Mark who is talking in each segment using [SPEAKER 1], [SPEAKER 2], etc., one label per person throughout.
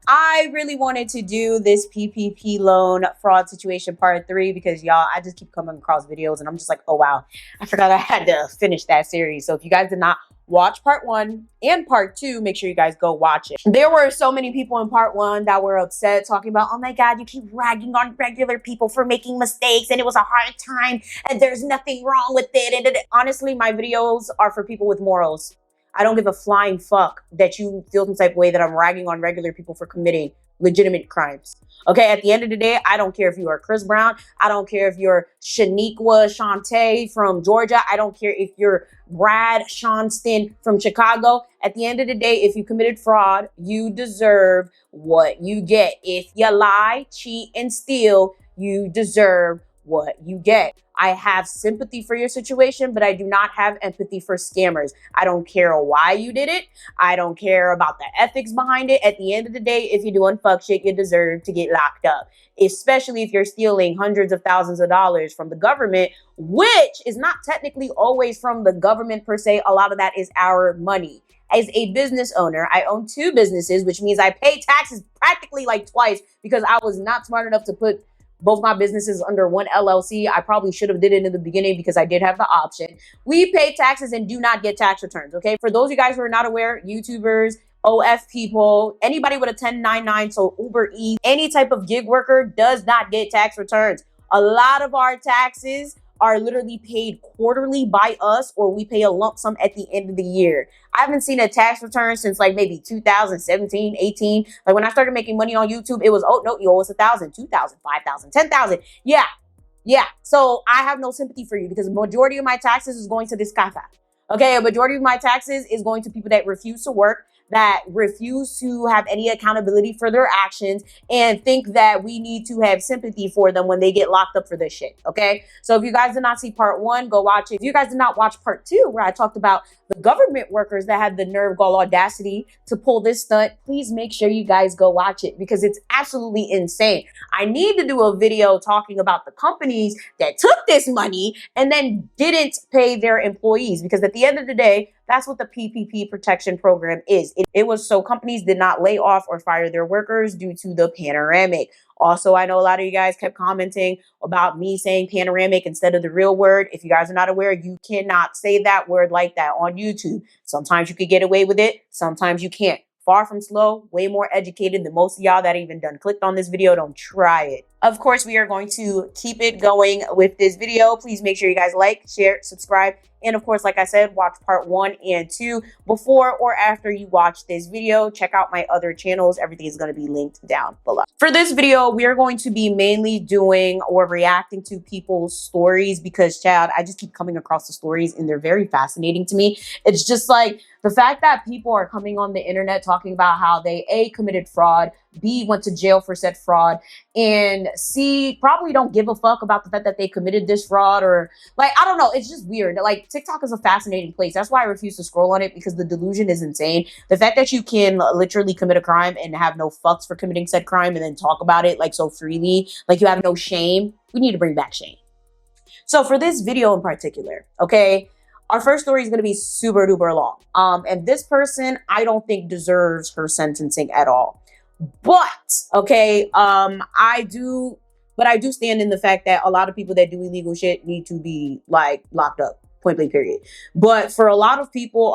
[SPEAKER 1] I really wanted to do this PPP loan fraud situation part 3 because y'all, I just keep coming across videos and I'm just like, oh wow, I forgot I had to finish that series. So if you guys did not watch part 1 and part 2, make sure you guys go watch it. There were so many people in part 1 that were upset, talking about, oh my God, you keep ragging on regular people for making mistakes and it was a hard time and there's nothing wrong with it. And honestly, my videos are for people with morals. I don't give a flying fuck that you feel some type of way that I'm ragging on regular people for committing legitimate crimes. Okay, at the end of the day, I don't care if you are Chris Brown. I don't care if you're Shaniqua Shantae from Georgia. I don't care if you're Brad Shonston from Chicago. At the end of the day, if you committed fraud, you deserve what you get. If you lie, cheat, and steal, you deserve what you get. I have sympathy for your situation, but I do not have empathy for scammers. I don't care why you did it. I don't care about the ethics behind it. At the end of the day, if you're doing fuck shit, you deserve to get locked up, especially if you're stealing hundreds of thousands of dollars from the government, which is not technically always from the government per se. A lot of that is our money. As a business owner, I own 2 businesses, which means I pay taxes practically like twice because I was not smart enough to put both my businesses under one LLC. I probably should have did it in the beginning because I did have the option. We pay taxes and do not get tax returns, okay? For those of you guys who are not aware, YouTubers, OF people, anybody with a 1099, so Uber Eats, any type of gig worker does not get tax returns. A lot of our taxes are literally paid quarterly by us, or we pay a lump sum at the end of the year. I haven't seen a tax return since like maybe 2017, 18. Like when I started making money on YouTube, it was, oh no, you owe us 1,000, 2,000, 5,000, 10,000. Yeah. So I have no sympathy for you because the majority of my taxes is going to this kafa. Okay, a majority of my taxes is going to people that refuse to work, that refuse to have any accountability for their actions, and think that we need to have sympathy for them when they get locked up for this shit, okay? So if you guys did not see part 1, go watch it. If you guys did not watch part 2, where I talked about the government workers that had the nerve, gall, audacity to pull this stunt, please make sure you guys go watch it because it's absolutely insane. I need to do a video talking about the companies that took this money and then didn't pay their employees, because at the end of the day, that's what the PPP protection program is. It was so companies did not lay off or fire their workers due to the panoramic. Also, I know a lot of you guys kept commenting about me saying panoramic instead of the real word. If you guys are not aware, you cannot say that word like that on YouTube. Sometimes you could get away with it. Sometimes you can't. Far from slow, way more educated than most of y'all that even done clicked on this video. Don't try it. Of course, we are going to keep it going with this video. Please make sure you guys like, share, subscribe, and of course, like I said, watch part 1 and 2 before or after you watch this video. Check out my other channels. Everything is going to be linked down below. For this video, we are going to be mainly doing or reacting to people's stories because, child, I just keep coming across the stories and they're very fascinating to me. It's just like the fact that people are coming on the internet talking about how they A, committed fraud, B, went to jail for said fraud, and C, probably don't give a fuck about the fact that they committed this fraud, or like, I don't know. It's just weird. Like, TikTok is a fascinating place. That's why I refuse to scroll on it, because the delusion is insane. The fact that you can literally commit a crime and have no fucks for committing said crime and then talk about it like so freely, like you have no shame. We need to bring back shame. So for this video in particular, okay, our first story is going to be super duper long. And this person, I don't think deserves her sentencing at all. But, okay, I do stand in the fact that a lot of people that do illegal shit need to be, like, locked up. Point blank, period. But for a lot of people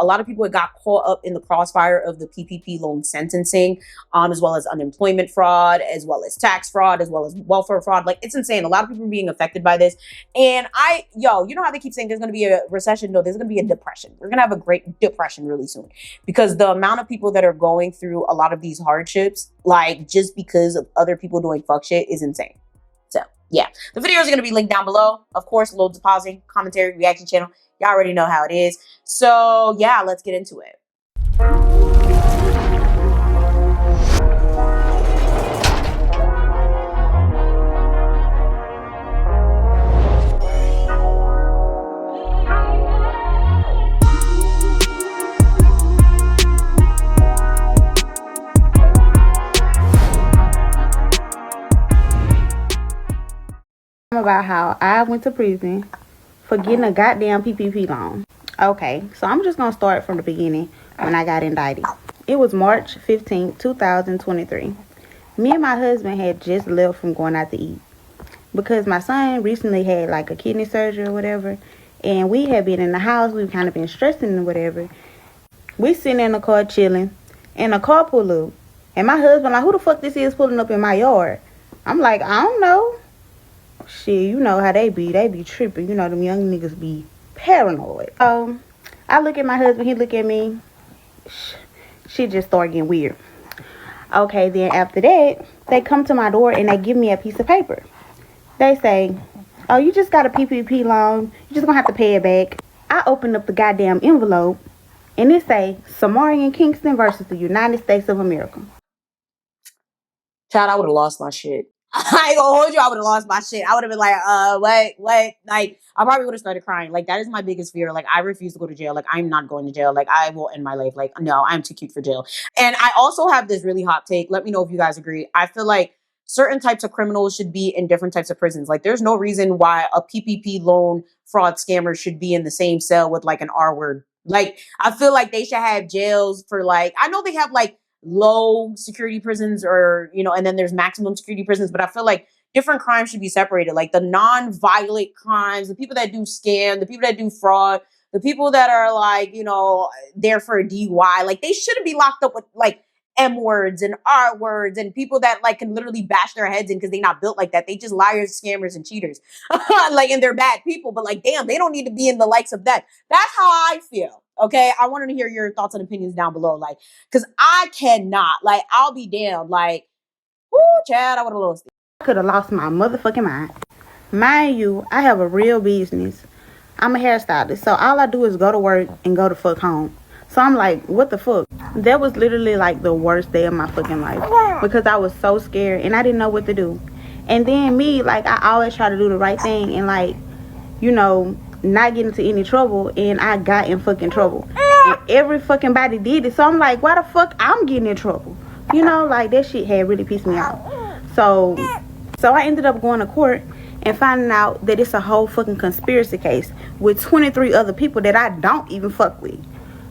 [SPEAKER 1] got caught up in the crossfire of the PPP loan sentencing, as well as unemployment fraud, as well as tax fraud, as well as welfare fraud. Like, it's insane. A lot of people are being affected by this. And you know how they keep saying there's going to be a recession? No, there's going to be a depression. We're going to have a great depression really soon, because the amount of people that are going through a lot of these hardships, like just because of other people doing fuck shit, is insane. So yeah, the videos are going to be linked down below. Of course, loads of pausing, commentary, reaction channel. Y'all already know how it is. So yeah, let's get into it.
[SPEAKER 2] About how I went to prison for getting a goddamn PPP loan. Okay, so I'm just gonna start from the beginning when I got indicted. It was March 15th, 2023. Me and my husband had just left from going out to eat because my son recently had like a kidney surgery or whatever, and we had been in the house. We've kind of been stressing and whatever. We sitting in the car chilling, and a car pull up, and my husband like, who the fuck this is pulling up in my yard? I'm like, I don't know. Shit, you know how they be tripping. You know them young niggas be paranoid. I look at my husband, he look at me. She just started getting weird. Okay, then after that, they come to my door and they give me a piece of paper. They say, oh, you just got a PPP loan. You just gonna have to pay it back. I opened up the goddamn envelope and it say, Samari and Kingston versus the United States of America.
[SPEAKER 1] Child, I would have lost my shit. I ain't gonna hold you. I would have lost my shit. I would have been like, what? Like, I probably would have started crying. Like, that is my biggest fear. Like, I refuse to go to jail. Like, I'm not going to jail. Like, I will end my life. Like, no, I'm too cute for jail. And I also have this really hot take. Let me know if you guys agree. I feel like certain types of criminals should be in different types of prisons. Like, there's no reason why a PPP loan fraud scammer should be in the same cell with like an R word. Like, I feel like they should have jails for like, I know they have like low security prisons or, you know, and then there's maximum security prisons, but I feel like different crimes should be separated. Like the non-violent crimes, the people that do scam, the people that do fraud, the people that are like, you know, there for a DUI, like they shouldn't be locked up with like M words and R words and people that like can literally bash their heads in because they're not built like that. They just liars, scammers, and cheaters. Like, and they're bad people, but like, damn, they don't need to be in the likes of that. That's how I feel. Okay. I wanted to hear your thoughts and opinions down below. Like, cause I cannot, like, I'll be damned. Like, whoo, Chad, I would have lost it.
[SPEAKER 2] I could have lost my motherfucking mind. Mind you, I have a real business. I'm a hairstylist, so all I do is go to work and go to fuck home. So I'm like, what the fuck? That was literally like the worst day of my fucking life because I was so scared and I didn't know what to do. And then me, like, I always try to do the right thing and like, you know, not get into any trouble, and I got in fucking trouble. And every fucking body did it. So I'm like, why the fuck I'm getting in trouble? You know, like that shit had really pissed me off. So I ended up going to court and finding out that it's a whole fucking conspiracy case with 23 other people that I don't even fuck with.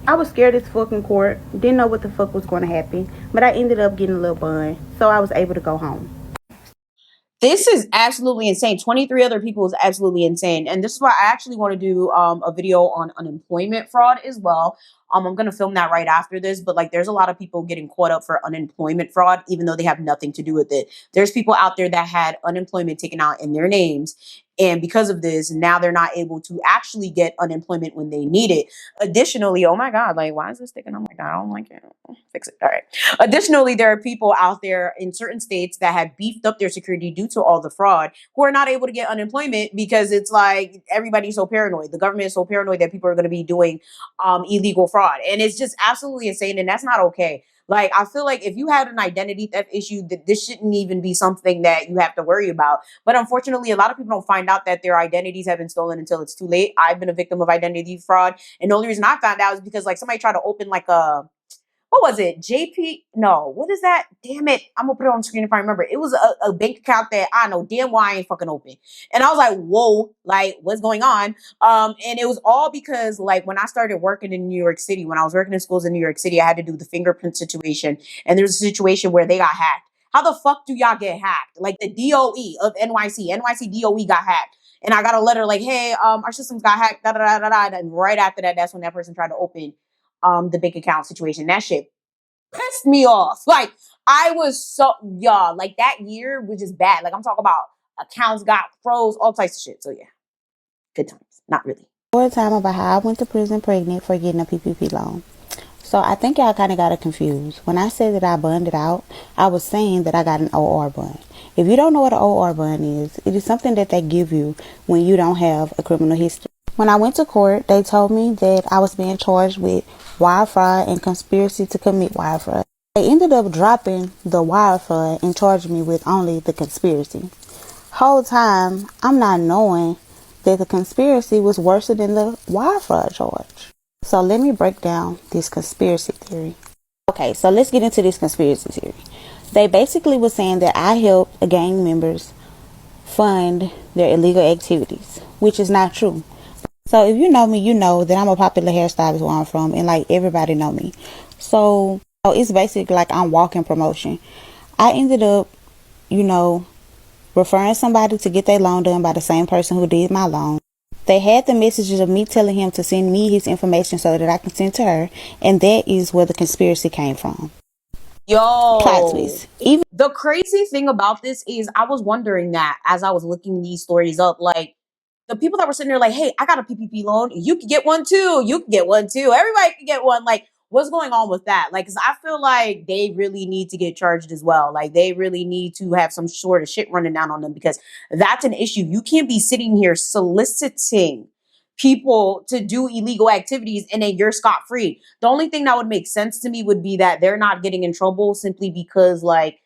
[SPEAKER 2] I was scared as fucking court. Didn't know what the fuck was going to happen. But I ended up getting a little bun. So I was able to go home.
[SPEAKER 1] This is absolutely insane. 23 other people is absolutely insane. And this is why I actually want to do a video on unemployment fraud as well. I'm going to film that right after this. But like, there's a lot of people getting caught up for unemployment fraud, even though they have nothing to do with it. There's people out there that had unemployment taken out in their names. And because of this, now they're not able to actually get unemployment when they need it. Additionally, oh my God, like, why is this sticking? Oh my God, I don't like it. Fix it. All right. Additionally, there are people out there in certain states that have beefed up their security due to all the fraud who are not able to get unemployment because it's like everybody's so paranoid. The government is so paranoid that people are going to be doing illegal fraud. And it's just absolutely insane. And that's not okay. Like, I feel like if you had an identity theft issue, that this shouldn't even be something that you have to worry about. But unfortunately, a lot of people don't find out that their identities have been stolen until it's too late. I've been a victim of identity fraud. And the only reason I found out is because like somebody tried to open like a, what was it? JP? No, what is that? Damn it. I'm gonna put it on the screen if I remember. It was a bank account that I know damn well I ain't fucking open. And I was like, whoa, like what's going on? And it was all because like when I started working in New York City, when I was working in schools in New York City, I had to do the fingerprint situation. And there was a situation where they got hacked. How the fuck do y'all get hacked? Like the DOE of NYC DOE got hacked. And I got a letter like, hey, our systems got hacked, da da da da da. And right after that, that's when that person tried to open the bank account situation. That shit pissed me off. Like, I was so, y'all, like that year was just bad. Like, I'm talking about accounts got froze, all types of shit. So yeah, good times. Not really.
[SPEAKER 2] Story time about how I went to prison pregnant for getting a PPP loan. So I think y'all kind of got it confused. When I said that I bunned it out, I was saying that I got an OR bun. If you don't know what an OR bun is, it is something that they give you when you don't have a criminal history. When I went to court, they told me that I was being charged with wire fraud and conspiracy to commit wire fraud. They ended up dropping the wire fraud and charged me with only the conspiracy. Whole time, I'm not knowing that the conspiracy was worse than the wire fraud charge. So let me break down this conspiracy theory. Okay, so let's get into this conspiracy theory. They basically were saying that I helped gang members fund their illegal activities, which is not true. So if you know me, you know that I'm a popular hairstylist where I'm from, and like everybody know me. So So it's basically like I'm walking promotion. I ended up, referring somebody to get their loan done by the same person who did my loan. They had the messages of me telling him to send me his information so that I can send to her, and that is where the conspiracy came from.
[SPEAKER 1] Yo,
[SPEAKER 2] Plot twist. Even
[SPEAKER 1] the crazy thing about this is I was wondering that as I was looking these stories up, like the people that were sitting there like, hey, I got a PPP loan. You can get one too. You can get one too. Everybody can get one. Like, what's going on with that? Like, cause I feel like they really need to get charged as well. Like they really need to have some sort of shit running down on them because that's an issue. You can't be sitting here soliciting people to do illegal activities and then you're scot-free. The only thing that would make sense to me would be that they're not getting in trouble simply because like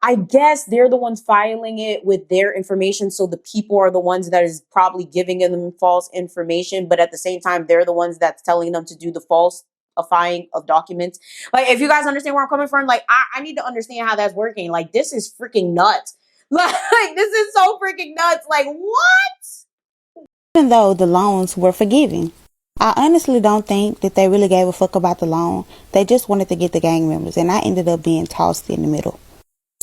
[SPEAKER 1] I guess they're the ones filing it with their information. So the people are the ones that is probably giving them false information. But at the same time, they're the ones that's telling them to do the falsifying of documents. Like, if you guys understand where I'm coming from, like, I need to understand how that's working. Like, this is freaking nuts. Like, this is so freaking nuts. Like, what?
[SPEAKER 2] even though the loans were forgiven, I honestly don't think that they really gave a fuck about the loan. They just wanted to get the gang members, and I ended up being tossed in the middle.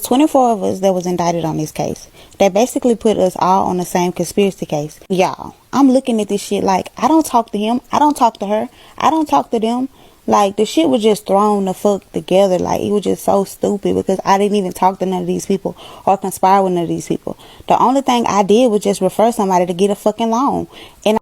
[SPEAKER 2] 24 of us that was indicted on this case. They basically put us all on the same conspiracy case. Y'all, I'm looking at this shit like, I don't talk to him, I don't talk to her, I don't talk to them. Like, the shit was just thrown the fuck together. Like, it was just so stupid because I didn't even talk to none of these people or conspire with none of these people. The only thing I did was just refer somebody to get a fucking loan. And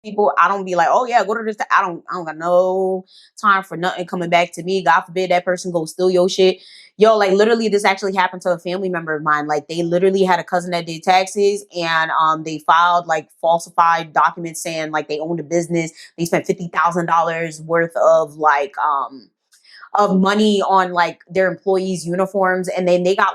[SPEAKER 1] people, I don't be like, oh yeah, go to this. I don't got no time for nothing coming back to me. God forbid that person go steal your shit. Yo, like literally this actually happened to a family member of mine. Like they literally had a cousin that did taxes and they filed like falsified documents saying like they owned a business. They spent $50,000 worth of like of money on like their employees' uniforms, and then they got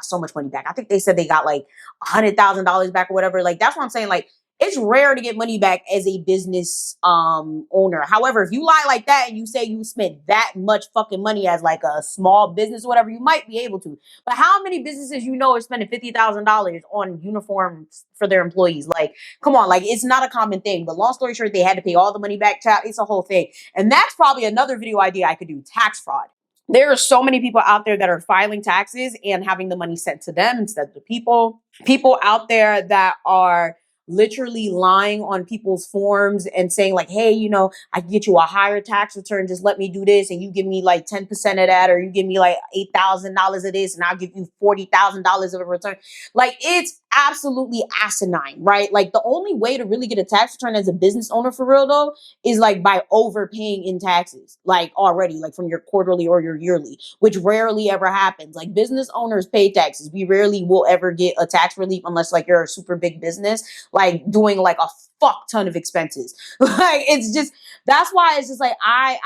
[SPEAKER 1] so much money back. I think they said they got like $100,000 back or whatever. Like that's what I'm saying. Like it's rare to get money back as a business owner. However, if you lie like that and you say you spent that much fucking money as like a small business or whatever, you might be able to. But how many businesses you know are spending $50,000 on uniforms for their employees? Like, come on, like it's not a common thing. But long story short, they had to pay all the money back. It's a whole thing. And that's probably another video idea I could do, tax fraud. There are so many people out there that are filing taxes and having the money sent to them instead of the people. People out there that are literally lying on people's forms and saying like, hey, you know, I can get you a higher tax return. Just let me do this. And you give me like 10% of that, or you give me like $8,000 of this and I'll give you $40,000 of a return. Like it's absolutely asinine, right? Like the only way to really get a tax return as a business owner for real though, is like by overpaying in taxes, like already, like from your quarterly or your yearly, which rarely ever happens. Like business owners pay taxes. We rarely will ever get a tax relief unless like you're a super big business, like doing like a fuck ton of expenses. Like it's just, that's why it's just like, I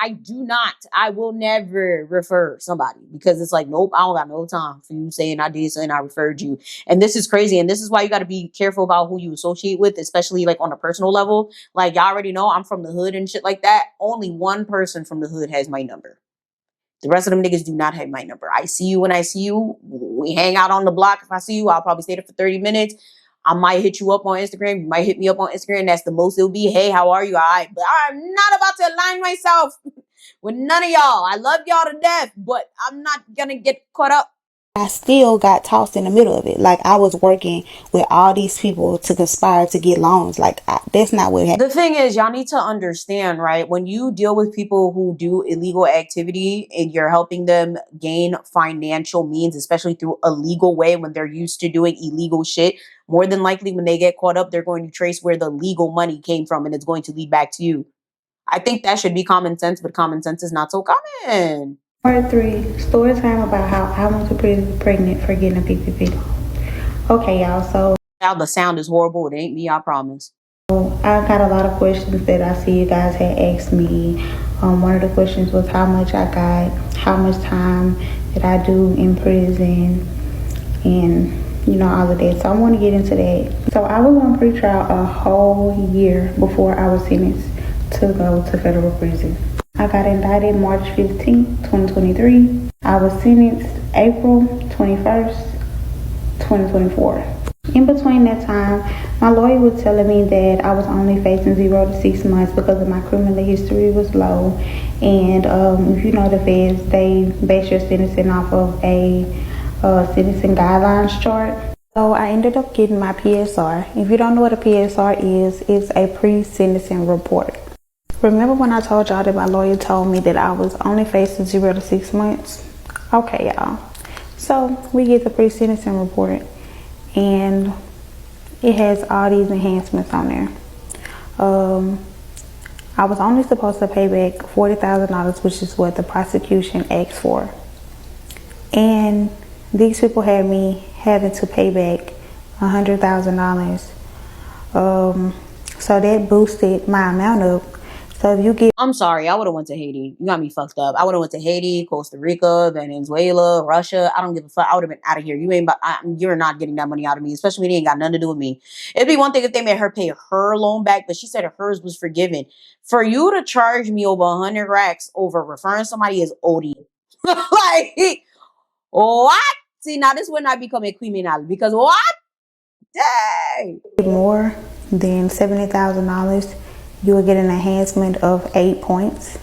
[SPEAKER 1] will never refer somebody because it's like, nope, I don't got no time for you saying I did something, I referred you. And this is crazy. And this is why you got to be careful about who you associate with, especially like on a personal level. Like y'all already know I'm from the hood and shit like that. Only one person from the hood has my number. The rest of them niggas do not have my number. I see you when I see you. We hang out on the block. If I see you, I'll probably stay there for 30 minutes. I might hit you up on Instagram. You might hit me up on Instagram. That's the most it'll be. Hey, how are you? All right. But I'm not about to align myself with none of y'all. I love y'all to death, but I'm not going to get caught up.
[SPEAKER 2] I still got tossed in the middle of it. Like I was working with all these people to conspire to get loans. Like that's not what happened.
[SPEAKER 1] The thing is, y'all need to understand, right? When you deal with people who do illegal activity and you're helping them gain financial means, especially through a legal way when they're used to doing illegal shit, more than likely when they get caught up, they're going to trace where the legal money came from and it's going to lead back to you. I think that should be common sense, but common sense is not so common.
[SPEAKER 2] Part 3, story time about how I went to prison pregnant for getting a PPP. Okay, y'all, so
[SPEAKER 1] Now the sound is horrible. It ain't me, I promise.
[SPEAKER 2] I got a lot of questions that I see you guys had asked me. One of the questions was how much I got, how much time did I do in prison, and you know, all of that. So I want to get into that. So I was on pretrial a whole year before I was sentenced to go to federal prison. I got indicted March 15th, 2023. I was sentenced April 21st, 2024. In between that time, my lawyer was telling me that I was only facing 0 to 6 months because of my criminal history was low. And if you know the feds, they base your sentencing off of a sentencing guidelines chart. So I ended up getting my PSR. If you don't know what a PSR is, it's a pre-sentencing report. Remember when I told y'all that my lawyer told me that I was only facing 0 to 6 months? Okay, y'all. So we get the pre-sentencing report, and it has all these enhancements on there. I was only supposed to pay back $40,000, which is what the prosecution asked for. And these people had me having to pay back $100,000. So that boosted my amount up. So if you get...
[SPEAKER 1] I'm sorry, I would have went to Haiti. You got me fucked up. I would have went to Haiti, Costa Rica, Venezuela, Russia. I don't give a fuck. I would have been out of here. You're not getting that money out of me, especially when it ain't got nothing to do with me. It'd be one thing if they made her pay her loan back, but she said hers was forgiven. For you to charge me over 100 racks over referring somebody is OD. Like, what? See, now this would not become a criminal because what? Dang.
[SPEAKER 2] More than $70,000, you will get an enhancement of 8 points.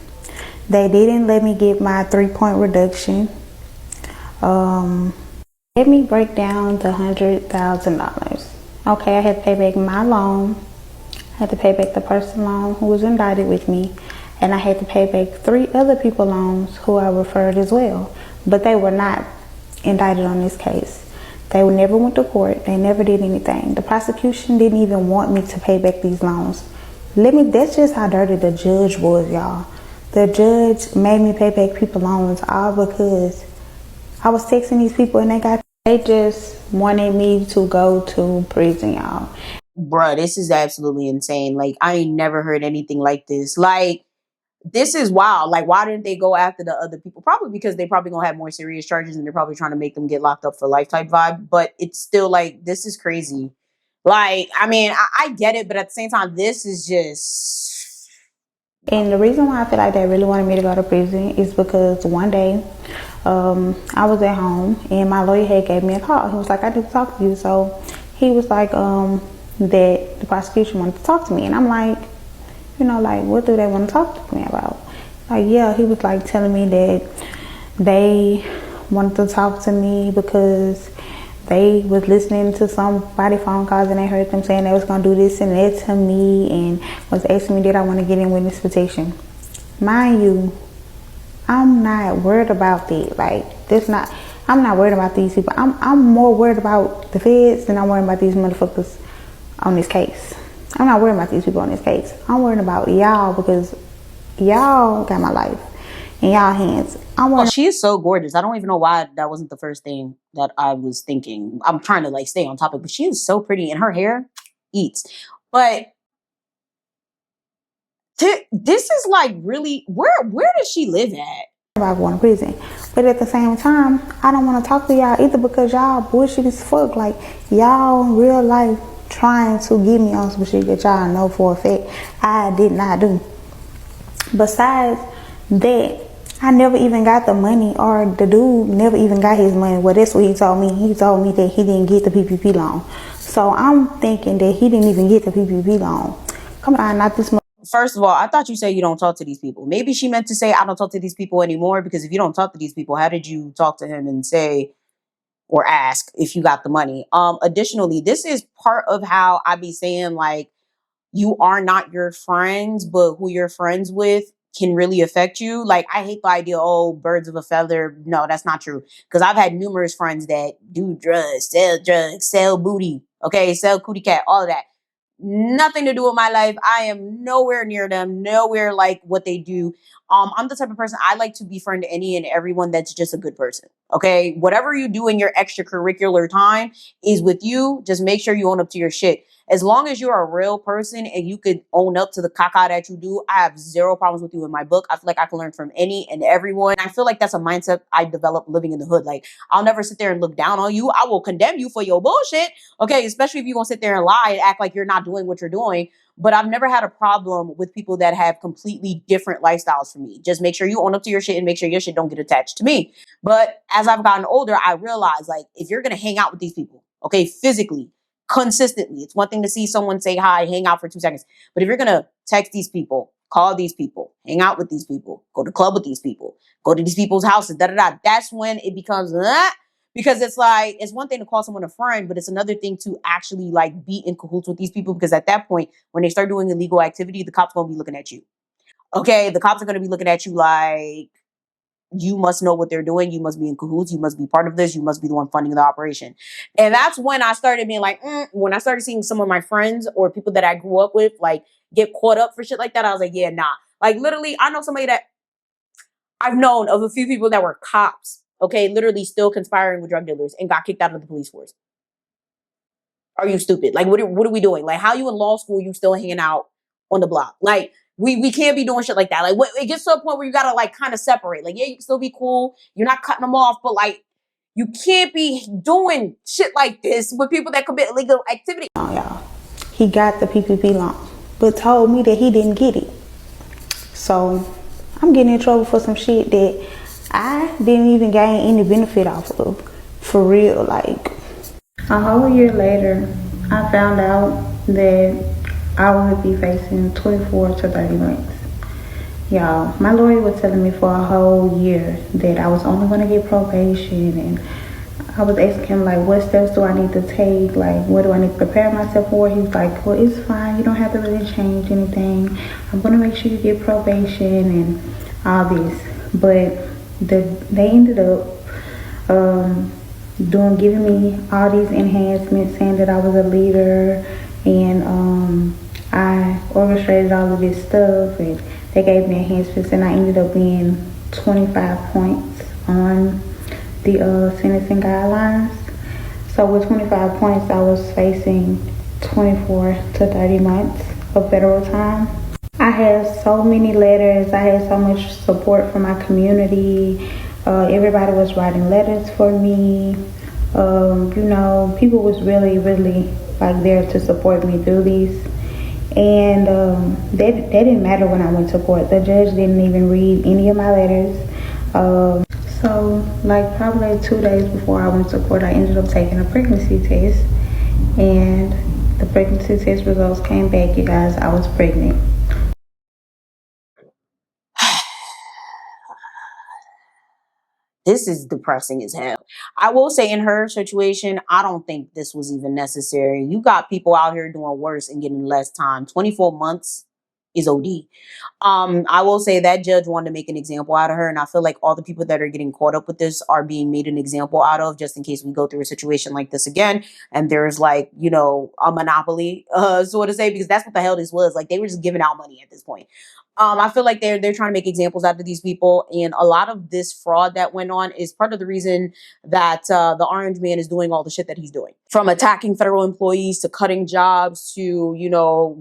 [SPEAKER 2] They didn't let me get my 3-point reduction. Let me break down the $100,000. Okay, I had to pay back my loan. I had to pay back the person loan who was indicted with me. And I had to pay back 3 other people loans who I referred as well. But they were not indicted on this case. They never went to court. They never did anything. The prosecution didn't even want me to pay back these loans. That's just how dirty the judge was, y'all. The judge made me pay back people loans all because I was texting these people and they just wanted me to go to prison, y'all.
[SPEAKER 1] Bruh, this is absolutely insane. Like, I ain't never heard anything like this. Like, this is wild. Like, why didn't they go after the other people? Probably because they probably gonna have more serious charges and they're probably trying to make them get locked up for life type vibe. But it's still like, this is crazy. Like, I mean, I get it, but at the same time, this is just...
[SPEAKER 2] And the reason why I feel like they really wanted me to go to prison is because one day I was at home and my lawyer had gave me a call. He was like, I need to talk to you. So he was like that the prosecution wanted to talk to me. And I'm like, like, what do they want to talk to me about? Like, yeah, he was like telling me that they wanted to talk to me because they was listening to somebody phone calls and they heard them saying they was going to do this and that to me and was asking me did I want to get in witness protection. Mind you, I'm not worried about that. Like, I'm not worried about these people. I'm more worried about the feds than I'm worried about these motherfuckers on this case. I'm not worried about these people on this case. I'm worried about y'all because y'all got my life in y'all hands.
[SPEAKER 1] She is so gorgeous. I don't even know why that wasn't the first thing that I was thinking. I'm trying to like stay on topic, but she is so pretty and her hair eats. But this is like really, where does she live at?
[SPEAKER 2] About going to prison. But at the same time, I don't want to talk to y'all either because y'all bullshit as fuck. Like, y'all in real life trying to get me on some shit that y'all know for a fact I did not do. Besides that, I never even got the money, or the dude never even got his money. Well, that's what he told me. He told me that he didn't get the PPP loan. So I'm thinking that he didn't even get the PPP loan. Come on, not this much.
[SPEAKER 1] First of all, I thought you said you don't talk to these people. Maybe she meant to say I don't talk to these people anymore, because if you don't talk to these people, how did you talk to him and say or ask if you got the money? Additionally, this is part of how I be saying, like, you are not your friends, but who you're friends with can really affect you. Like, I hate the idea, oh, birds of a feather. No, that's not true. Because I've had numerous friends that do drugs, sell booty, okay, sell cootie cat, all of that. Nothing to do with my life. I am nowhere near them, nowhere like what they do. I'm the type of person, I like to befriend any and everyone that's just a good person. Okay. Whatever you do in your extracurricular time is with you. Just make sure you own up to your shit. As long as you're a real person and you could own up to the caca that you do, I have zero problems with you in my book. I feel like I can learn from any and everyone. I feel like that's a mindset I developed living in the hood. Like, I'll never sit there and look down on you. I will condemn you for your bullshit. Okay, especially if you're going to sit there and lie and act like you're not doing what you're doing. But I've never had a problem with people that have completely different lifestyles from me. Just make sure you own up to your shit and make sure your shit don't get attached to me. But as I've gotten older, I realized, like, if you're going to hang out with these people, okay, physically, consistently. It's one thing to see someone say hi, hang out for 2 seconds. But if you're going to text these people, call these people, hang out with these people, go to the club with these people, go to these people's houses, that's when it becomes, because it's like, it's one thing to call someone a friend, but it's another thing to actually like be in cahoots with these people. Because at that point, when they start doing illegal activity, the cops going to be looking at you. Okay. The cops are going to be looking at you like, you must know what they're doing. You must be in cahoots. You must be part of this. You must be the one funding the operation. And that's when I started being like, when I started seeing some of my friends or people that I grew up with, like get caught up for shit like that. I was like, yeah, nah. Like literally, I know somebody that I've known of a few people that were cops. Okay. Literally still conspiring with drug dealers and got kicked out of the police force. Are you stupid? Like, what are we doing? Like, how you in law school, you still hanging out on the block? Like, we can't be doing shit like that. Like, it gets to a point where you gotta like kind of separate. Like, yeah, you can still be cool. You're not cutting them off, but like, you can't be doing shit like this with people that commit illegal activity.
[SPEAKER 2] Oh, y'all. He got the PPP loan, but told me that he didn't get it. So I'm getting in trouble for some shit that I didn't even gain any benefit off of. For real, like. A whole year later, I found out that I would be facing 24 to 30 months. Y'all, my lawyer was telling me for a whole year that I was only going to get probation, and I was asking him like, what steps do I need to take? Like, what do I need to prepare myself for? He was like, well, it's fine. You don't have to really change anything. I'm going to make sure you get probation and all this. But they ended up giving me all these enhancements, saying that I was a leader, and I orchestrated all of this stuff, and they gave me enhancements, and I ended up being 25 points on the sentencing guidelines. So with 25 points, I was facing 24 to 30 months of federal time. I had so many letters. I had so much support from my community. Everybody was writing letters for me. People was really, really like there to support me through these. And that didn't matter when I went to court. The judge didn't even read any of my letters. So like probably 2 days before I went to court, I ended up taking a pregnancy test. And the pregnancy test results came back, you guys, I was pregnant.
[SPEAKER 1] This is depressing as hell. I will say in her situation, I don't think this was even necessary. You got people out here doing worse and getting less time. 24 months is OD. I will say that judge wanted to make an example out of her, and I feel like all the people that are getting caught up with this are being made an example out of, just in case we go through a situation like this again and there's like, a monopoly, so to say, because that's what the hell this was. Like, they were just giving out money at this point. I feel like they're trying to make examples out of these people, and a lot of this fraud that went on is part of the reason that the orange man is doing all the shit that he's doing, from attacking federal employees to cutting jobs to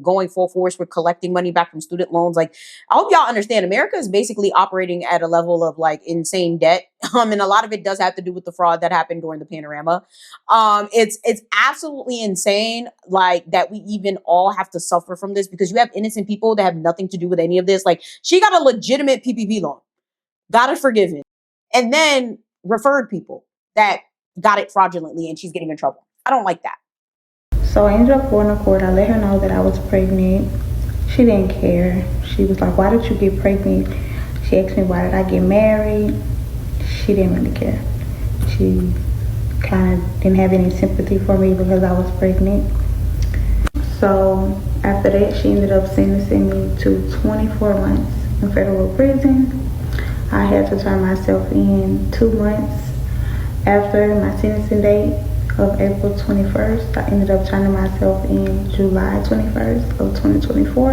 [SPEAKER 1] going full force with collecting money back from student loans. Like, I hope y'all understand, America is basically operating at a level of like insane debt, and a lot of it does have to do with the fraud that happened during the panorama. It's absolutely insane, like, that we even all have to suffer from this, because you have innocent people that have nothing to do with any of this. Like, she got a legitimate PPP loan, got it forgiven, and then referred people that got it fraudulently, and she's getting in trouble. I don't like that.
[SPEAKER 2] So I ended up going to court. I let her know that I was pregnant. She didn't care. She was like, why did you get pregnant? She asked me, why did I get married? She didn't really care. She kind of didn't have any sympathy for me because I was pregnant. So after that, she ended up sentencing me to 24 months in federal prison. I had to turn myself in 2 months after my sentencing date of April 21st. I ended up turning myself in July 21st of 2024.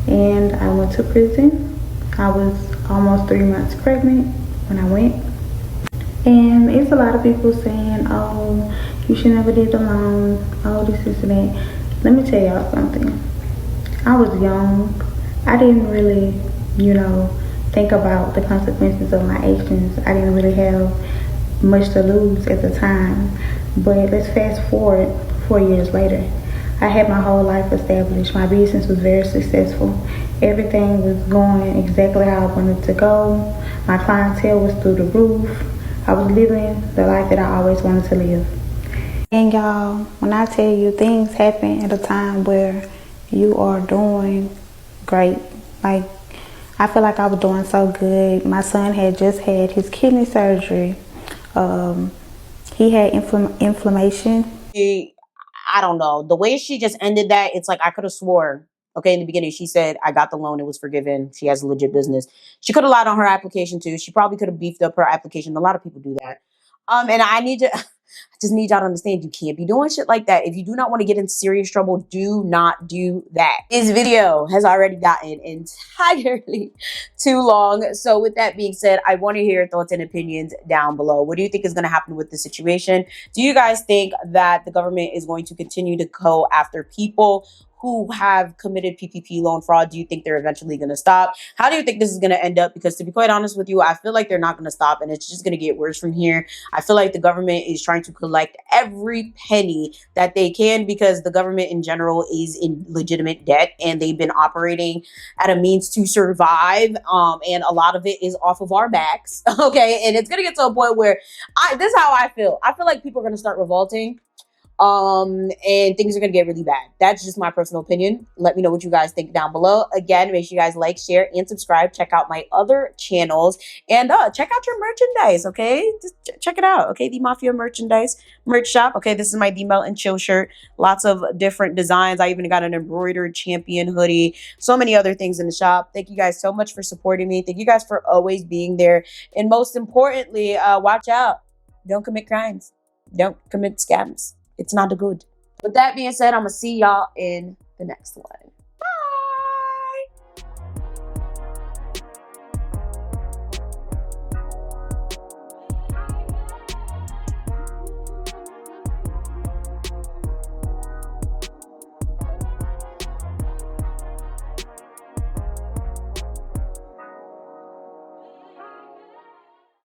[SPEAKER 2] And I went to prison. I was almost 3 months pregnant when I went. And it's a lot of people saying, oh, you should never did the loan, oh, this and that. Let me tell y'all something. I was young. I didn't really, think about the consequences of my actions. I didn't really have much to lose at the time. But let's fast forward 4 years later. I had my whole life established. My business was very successful. Everything was going exactly how I wanted to go. My clientele was through the roof. I was living the life that I always wanted to live. And y'all, when I tell you things happen at a time where you are doing great, like I feel like I was doing so good. My son had just had his kidney surgery. He had inflammation.
[SPEAKER 1] I don't know. The way she just ended that, it's like I could have swore, okay, in the beginning, she said, I got the loan, it was forgiven. She has a legit business. She could have lied on her application too. She probably could have beefed up her application. A lot of people do that. And I need to I just need y'all to understand you can't be doing shit like that. If you do not want to get in serious trouble, do not do that. This video has already gotten entirely too long. So with that being said, I want to hear your thoughts and opinions down below. What do you think is going to happen with the situation? Do you guys think that the government is going to continue to go after people who have committed PPP loan fraud? Do you think they're eventually going to stop? How do you think this is going to end up? Because to be quite honest with you, I feel like they're not going to stop and it's just going to get worse from here. I feel like the government is trying to collect every penny that they can because the government in general is in legitimate debt and they've been operating at a means to survive. And a lot of it is off of our backs. Okay. And it's going to get to a point where this is how I feel. I feel like people are going to start revolting. And things are gonna get really bad. That's just my personal opinion. Let me know what you guys think down below. Again, make sure you guys like, share, and subscribe. Check out my other channels and check out your merchandise. Okay, just check it out. Okay, the Mafia merchandise merch shop. Okay, this is my D Melt and Chill shirt. Lots of different designs. I even got an embroidered champion hoodie. So many other things in the shop. Thank you guys so much for supporting me. Thank you guys for always being there. And most importantly, watch out. Don't commit crimes. Don't commit scams. It's not good. With that being said, I'm going to see y'all in the next one.